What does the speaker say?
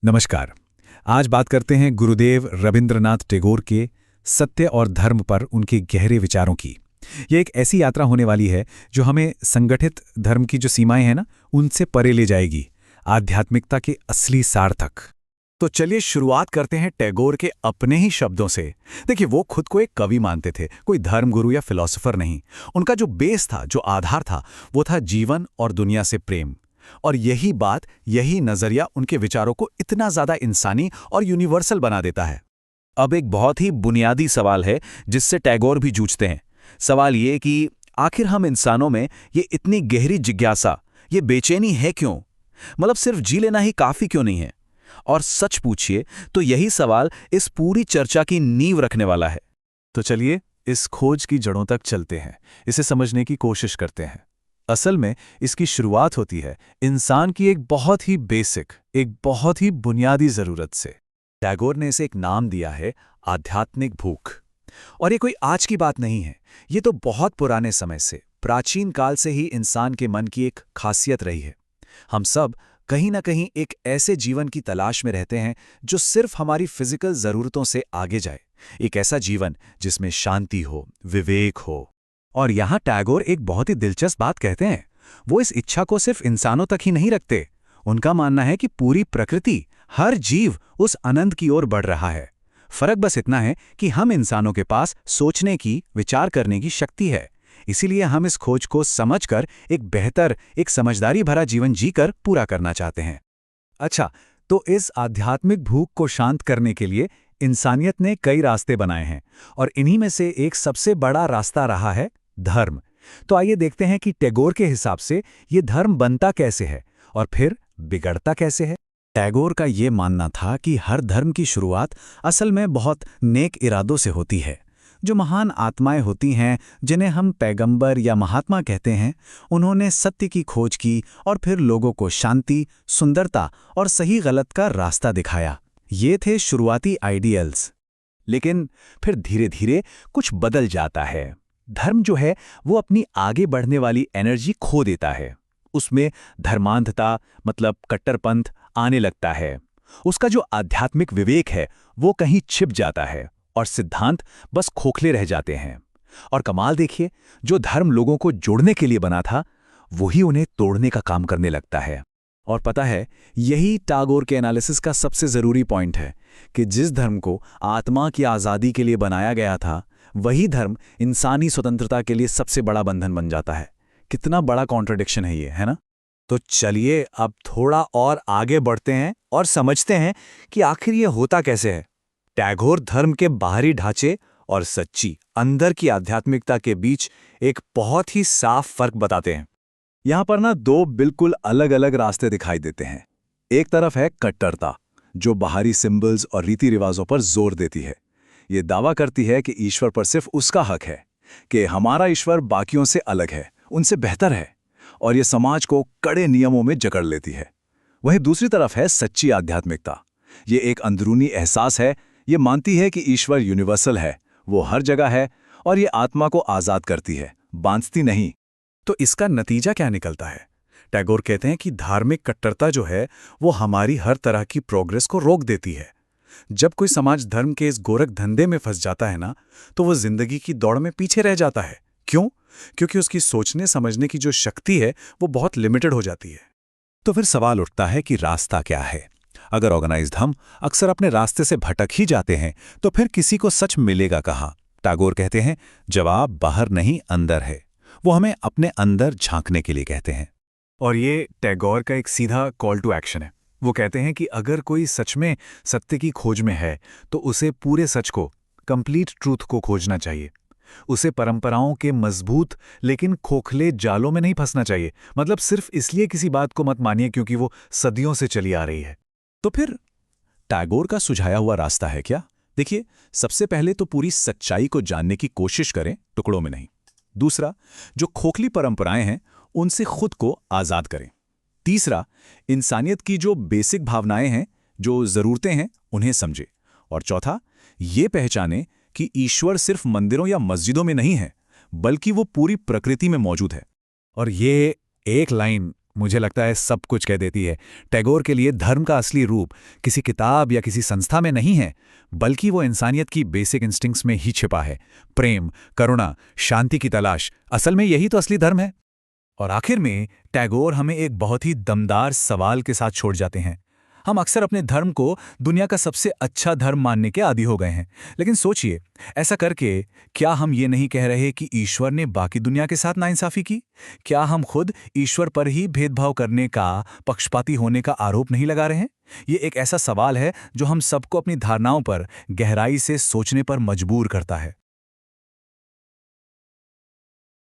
नमस्कार। आज बात करते हैं गुरुदेव रविंद्रनाथ टैगोर के सत्य और धर्म पर उनके गहरे विचारों की। ये एक ऐसी यात्रा होने वाली है जो हमें संगठित धर्म की जो सीमाएं हैं ना, उनसे परे ले जाएगी, आध्यात्मिकता के असली सार तक। तो चलिए शुरुआत करते हैं टैगोर के अपने ही शब्दों से। देखिए, वो खुद को एक कवि मानते थे, कोई धर्मगुरु या फिलॉसफर नहीं। उनका जो बेस था, जो आधार था, वो था जीवन और दुनिया से प्रेम। और यही बात, यही नजरिया उनके विचारों को इतना ज्यादा इंसानी और यूनिवर्सल बना देता है। अब एक बहुत ही बुनियादी सवाल है जिससे टैगोर भी जूझते हैं। सवाल ये कि आखिर हम इंसानों में ये इतनी गहरी जिज्ञासा, ये बेचैनी है क्यों? मतलब सिर्फ जी लेना ही काफी क्यों नहीं है? और सच पूछिए तो यही सवाल इस पूरी चर्चा की नींव रखने वाला है। तो चलिए इस खोज की जड़ों तक चलते हैं, इसे समझने की कोशिश करते हैं। असल में इसकी शुरुआत होती है इंसान की एक बहुत ही बेसिक, एक बहुत ही बुनियादी जरूरत से। टैगोर ने इसे एक नाम दिया है, आध्यात्मिक भूख। और ये कोई आज की बात नहीं है, ये तो बहुत पुराने समय से, प्राचीन काल से ही इंसान के मन की एक खासियत रही है। हम सब कहीं ना कहीं एक ऐसे जीवन की तलाश में रहते हैं जो सिर्फ हमारी फिजिकल जरूरतों से आगे जाए, एक ऐसा जीवन जिसमें शांति हो, विवेक हो। और यहाँ टैगोर एक बहुत ही दिलचस्प बात कहते हैं। वो इस इच्छा को सिर्फ इंसानों तक ही नहीं रखते। उनका मानना है कि पूरी प्रकृति, हर जीव उस आनंद की ओर बढ़ रहा है। फर्क बस इतना है कि हम इंसानों के पास सोचने की, विचार करने की शक्ति है। इसीलिए हम इस खोज को समझकर एक बेहतर, एक समझदारी भरा जीवन जीकर पूरा करना चाहते हैं। अच्छा, तो इस आध्यात्मिक भूख को शांत करने के लिए इंसानियत ने कई रास्ते बनाए हैं, और इन्हीं में से एक सबसे बड़ा रास्ता रहा है धर्म। तो आइए देखते हैं कि टैगोर के हिसाब से ये धर्म बनता कैसे है और फिर बिगड़ता कैसे है। टैगोर का ये मानना था कि हर धर्म की शुरुआत असल में बहुत नेक इरादों से होती है। जो महान आत्माएं होती हैं, जिन्हें हम पैगंबर या महात्मा कहते हैं, उन्होंने सत्य की खोज की और फिर लोगों को शांति, सुंदरता और सही गलत का रास्ता दिखाया। ये थे शुरुआती आइडियल्स। लेकिन फिर धीरे धीरे कुछ बदल जाता है। धर्म जो है वो अपनी आगे बढ़ने वाली एनर्जी खो देता है। उसमें धर्मांधता, मतलब कट्टरपंथ आने लगता है। उसका जो आध्यात्मिक विवेक है वो कहीं छिप जाता है और सिद्धांत बस खोखले रह जाते हैं। और कमाल देखिए, जो धर्म लोगों को जोड़ने के लिए बना था, वही उन्हें तोड़ने का काम करने लगता है। और पता है, यही टैगोर के एनालिसिस का सबसे जरूरी पॉइंट है कि जिस धर्म को आत्मा की आज़ादी के लिए बनाया गया था, वही धर्म इंसानी स्वतंत्रता के लिए सबसे बड़ा बंधन बन जाता है। कितना बड़ा कॉन्ट्रडिक्शन है ये, है ना? तो चलिए अब थोड़ा और आगे बढ़ते हैं और समझते हैं कि आखिर ये होता कैसे है। टैगोर धर्म के बाहरी ढांचे और सच्ची अंदर की आध्यात्मिकता के बीच एक बहुत ही साफ फर्क बताते हैं। यहां पर ना दो बिल्कुल अलग अलग रास्ते दिखाई देते हैं। एक तरफ है कट्टरता, जो बाहरी सिंबल्स और रीति रिवाजों पर जोर देती है। ये दावा करती है कि ईश्वर पर सिर्फ उसका हक है, कि हमारा ईश्वर बाकियों से अलग है, उनसे बेहतर है, और ये समाज को कड़े नियमों में जकड़ लेती है। वहीं दूसरी तरफ है सच्ची आध्यात्मिकता। ये एक अंदरूनी एहसास है। ये मानती है कि ईश्वर यूनिवर्सल है, वो हर जगह है, और ये आत्मा को आज़ाद करती है, बांधती नहीं। तो इसका नतीजा क्या निकलता है? टैगोर कहते हैं कि धार्मिक कट्टरता जो है वो हमारी हर तरह की प्रोग्रेस को रोक देती है। जब कोई समाज धर्म के इस गोरख धंधे में फंस जाता है ना, तो वो जिंदगी की दौड़ में पीछे रह जाता है। क्यों? क्योंकि उसकी सोचने समझने की जो शक्ति है वो बहुत लिमिटेड हो जाती है। तो फिर सवाल उठता है कि रास्ता क्या है? अगर ऑर्गेनाइज्ड हम अक्सर अपने रास्ते से भटक ही जाते हैं, तो फिर किसी को सच मिलेगा कहाँ? टैगोर कहते हैं, जवाब बाहर नहीं, अंदर है। वो हमें अपने अंदर झांकने के लिए कहते हैं। और ये टैगोर का एक सीधा कॉल टू एक्शन है। वो कहते हैं कि अगर कोई सच में सत्य की खोज में है, तो उसे पूरे सच को, कंप्लीट ट्रूथ को खोजना चाहिए। उसे परंपराओं के मजबूत लेकिन खोखले जालों में नहीं फंसना चाहिए। मतलब सिर्फ इसलिए किसी बात को मत मानिए क्योंकि वो सदियों से चली आ रही है। तो फिर टैगोर का सुझाया हुआ रास्ता है क्या? देखिए, सबसे पहले तो पूरी सच्चाई को जानने की कोशिश करें, टुकड़ों में नहीं। दूसरा, जो खोखली परंपराएं हैं उनसे खुद को आजाद करें। तीसरा, इंसानियत की जो बेसिक भावनाएं हैं, जो जरूरतें हैं, उन्हें समझें। और चौथा, ये पहचानें कि ईश्वर सिर्फ मंदिरों या मस्जिदों में नहीं है, बल्कि वो पूरी प्रकृति में मौजूद है। और ये एक लाइन मुझे लगता है सब कुछ कह देती है। टैगोर के लिए धर्म का असली रूप किसी किताब या किसी संस्था में नहीं है, बल्कि वो इंसानियत की बेसिक इंस्टिंक्ट्स में ही छिपा है। प्रेम, करुणा, शांति की तलाश, असल में यही तो असली धर्म है। और आखिर में टैगोर हमें एक बहुत ही दमदार सवाल के साथ छोड़ जाते हैं। हम अक्सर अपने धर्म को दुनिया का सबसे अच्छा धर्म मानने के आदी हो गए हैं, लेकिन सोचिए, ऐसा करके क्या हम ये नहीं कह रहे कि ईश्वर ने बाकी दुनिया के साथ नाइंसाफी की? क्या हम खुद ईश्वर पर ही भेदभाव करने का, पक्षपाती होने का आरोप नहीं लगा रहे हैं? ये एक ऐसा सवाल है जो हम सबको अपनी धारणाओं पर गहराई से सोचने पर मजबूर करता है।